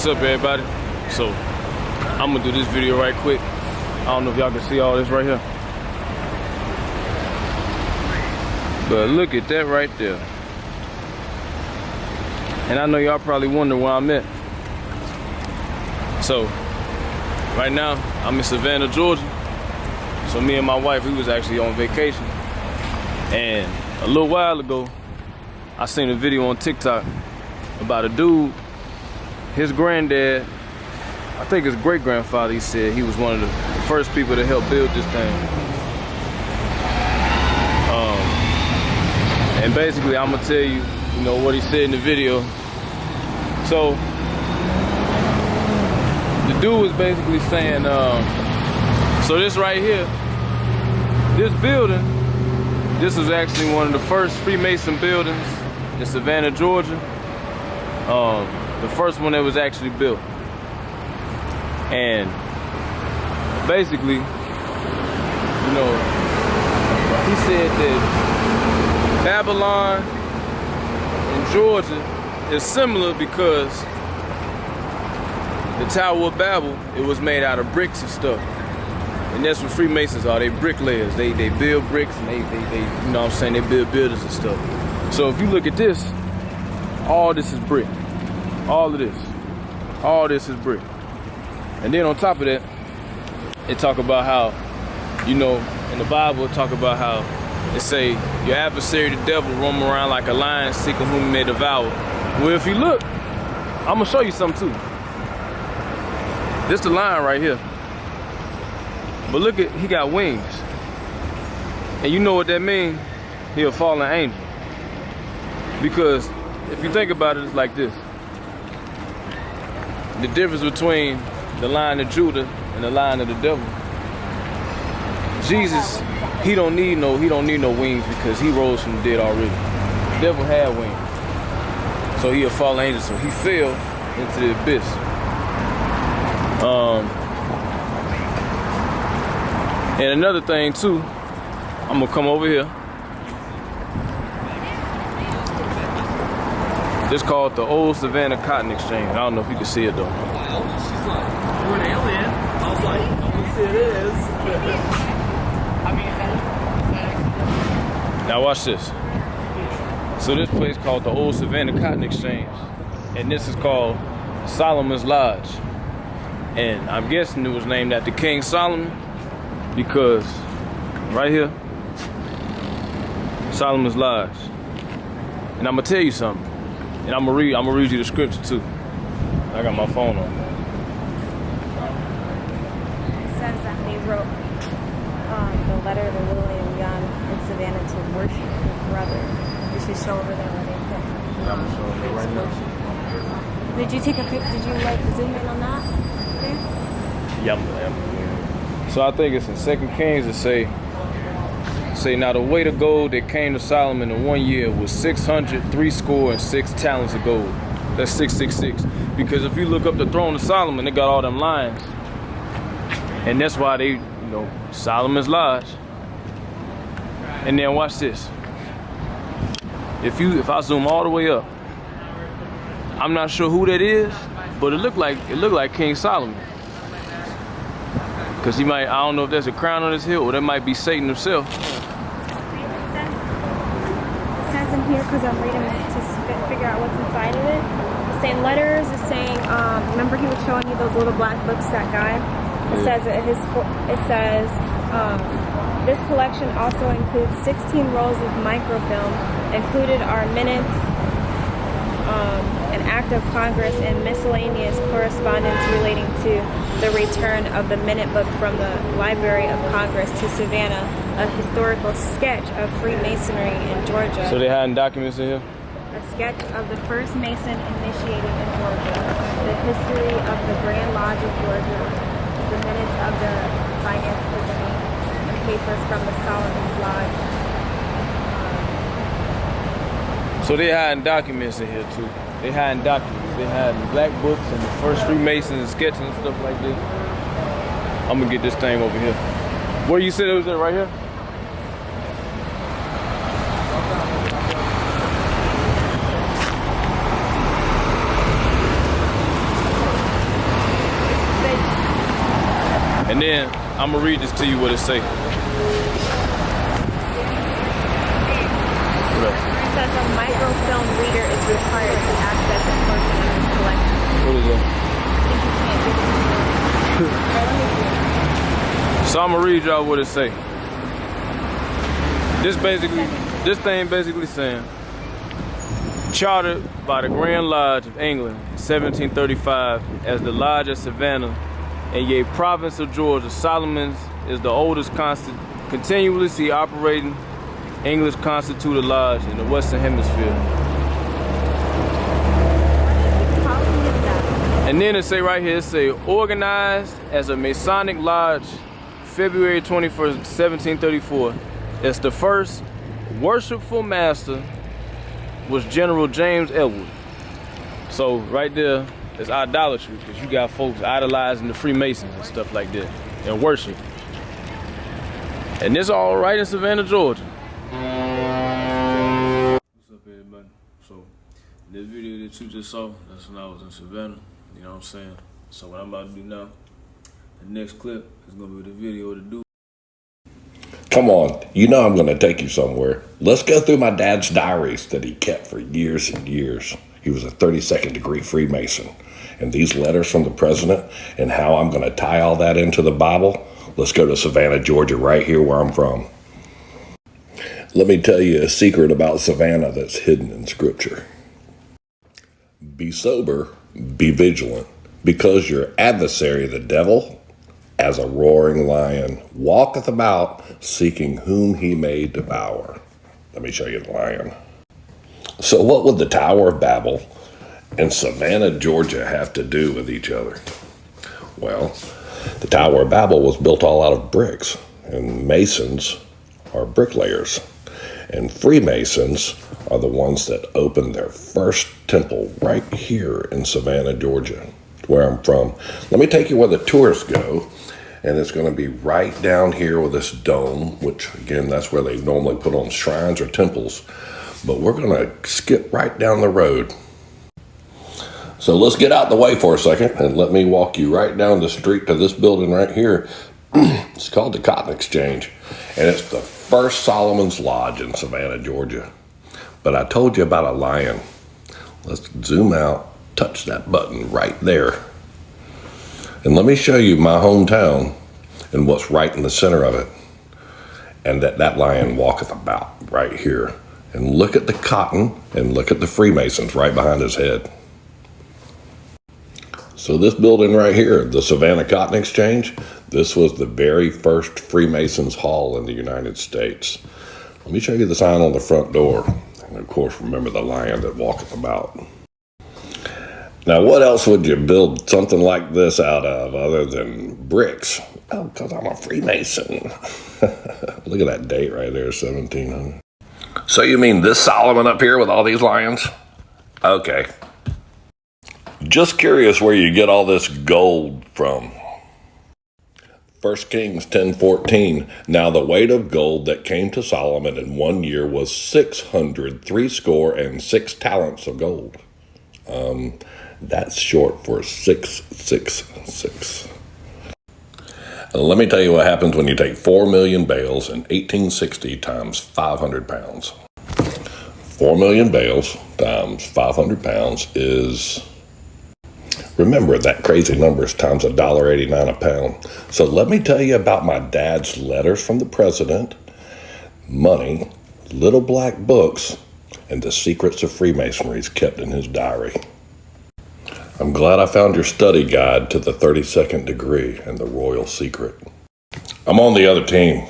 What's up, everybody? So I'm gonna do this video right quick. I don't know if y'all can see all this right here, but look at that right there. And I know y'all probably wonder where I'm at. So right now I'm in Savannah, Georgia. So me and my wife, we was actually on vacation, and a little while ago I seen a video on TikTok about a dude, his granddad, I think his great-grandfather, he said he was one of the first people to help build this thing. And basically I'm gonna tell you, what he said in the video. So the dude was basically saying, so this right here, this building, this was actually one of the first Freemason buildings in Savannah, Georgia. The first one that was actually built. And basically, he said that Babylon in Georgia is similar because the Tower of Babel, it was made out of bricks and stuff. And that's what Freemasons are. They bricklayers. They build bricks, and they they build buildings and stuff. So if you look at this, all this is brick. All this is brick. And then on top of that, it talk about how, in the Bible, it talk about how it say your adversary, the devil, roam around like a lion seeking whom he may devour. Well, if you look, I'm gonna show you something too. This the lion right here. But look at, he got wings. And you know what that means? He a fallen angel. Because if you think about it, it's like this. The difference between the Lion of Judah and the Lion of the devil. Jesus, he don't need no wings because he rose from the dead already. The devil had wings. So he a fallen angel, so he fell into the abyss. And another thing too, I'm gonna come over here. This called the Old Savannah Cotton Exchange. I don't know if you can see it though. She's like, you're an alien. I was like, yes, it is. Now watch this. So this place called the Old Savannah Cotton Exchange, and this is called Solomon's Lodge. And I'm guessing it was named after King Solomon because right here, Solomon's Lodge. And I'm gonna tell you something. And I'm gonna read you the scripture too. I got my phone on. It says that they wrote the letter to Lily and Leon in Savannah to worship your brother. You should show over there where they put. I'm showing you right now. Did you take a picture? Did you zoom in on that? Okay. Yeah. So I think it's in 2 Kings that say now the weight of gold that came to Solomon in 1 year was 606 talents of gold. That's 666. Because if you look up the throne of Solomon, they got all them lions. And that's why they, Solomon's Lodge. And then watch this. If I zoom all the way up, I'm not sure who that is, but it looked like King Solomon. Cause I don't know if there's a crown on his head or that might be Satan himself. In here because I'm reading it to figure out what's inside of it. It's saying letters. It's saying remember he was showing you those little black books, that guy. It says this collection also includes 16 rolls of microfilm. Included are minutes, an act of Congress, and miscellaneous correspondence relating to the return of the minute book from the Library of Congress to Savannah, a historical sketch of Freemasonry in Georgia. So they hiding documents in here? A sketch of the first Mason initiated in Georgia, the history of the Grand Lodge of Georgia, the minutes of the finance company, and papers from the Solomon's Lodge. So they hiding documents in here too. They hiding documents. They hiding black books and the first Freemasons and sketches and stuff like this. I'm gonna get this thing over here. Where you said it was at, right here? And then I'm gonna read this to you what it say. It says a microfilm reader is required to access a portion of this collection. What is that? I think you can't do it. So I'm gonna read y'all what it say. This thing basically saying, chartered by the Grand Lodge of England in 1735 as the Lodge of Savannah in ye province of Georgia, Solomon's is the oldest continuously operating English constituted lodge in the Western Hemisphere. And then it say right here, it say organized as a Masonic lodge February 21st, 1734. As the first worshipful master was General James Elwood. So right there is idolatry, because you got folks idolizing the Freemasons and stuff like that and worship. And this all right in Savannah, Georgia. What's up, everybody? So this video that you just saw, that's when I was in Savannah. You know what I'm saying? So what I'm about to do now, the next clip is gonna be the video to do. Come on, you know I'm going to take you somewhere. Let's go through my dad's diaries that he kept for years and years. He was a 32nd degree Freemason. And these letters from the president and how I'm going to tie all that into the Bible. Let's go to Savannah, Georgia, right here where I'm from. Let me tell you a secret about Savannah that's hidden in Scripture. Be sober, be vigilant, because your adversary, the devil, as a roaring lion, walketh about, seeking whom he may devour. Let me show you the lion. So what would the Tower of Babel and Savannah, Georgia have to do with each other? Well, the Tower of Babel was built all out of bricks, and Masons are bricklayers. And Freemasons are the ones that opened their first temple right here in Savannah, Georgia, where I'm from. Let me take you where the tourists go. And it's going to be right down here with this dome, which, again, that's where they normally put on shrines or temples. But we're going to skip right down the road. So let's get out the way for a second and let me walk you right down the street to this building right here. It's called the Cotton Exchange. And it's the first Solomon's Lodge in Savannah, Georgia. But I told you about a lion. Let's zoom out, touch that button right there. And let me show you my hometown and what's right in the center of it. And that lion walketh about right here. And look at the cotton and look at the Freemasons right behind his head. So this building right here, the Savannah Cotton Exchange, this was the very first Freemasons Hall in the United States. Let me show you the sign on the front door. And of course, remember the lion that walketh about. Now, what else would you build something like this out of other than bricks? Oh, because I'm a Freemason. Look at that date right there, 1700. So you mean this Solomon up here with all these lions? Okay. Just curious where you get all this gold from. 1 Kings 10:14. Now the weight of gold that came to Solomon in 1 year was 666 talents of gold. That's short for 666. Let me tell you what happens when you take 4 million bales in 1860 times 500 pounds. 4 million bales times 500 pounds is, remember that crazy number is times $1.89 a pound. So let me tell you about my dad's letters from the president, money, little black books, and the secrets of Freemasonry kept in his diary. I'm glad I found your study guide to the 32nd degree and the royal secret. I'm on the other team.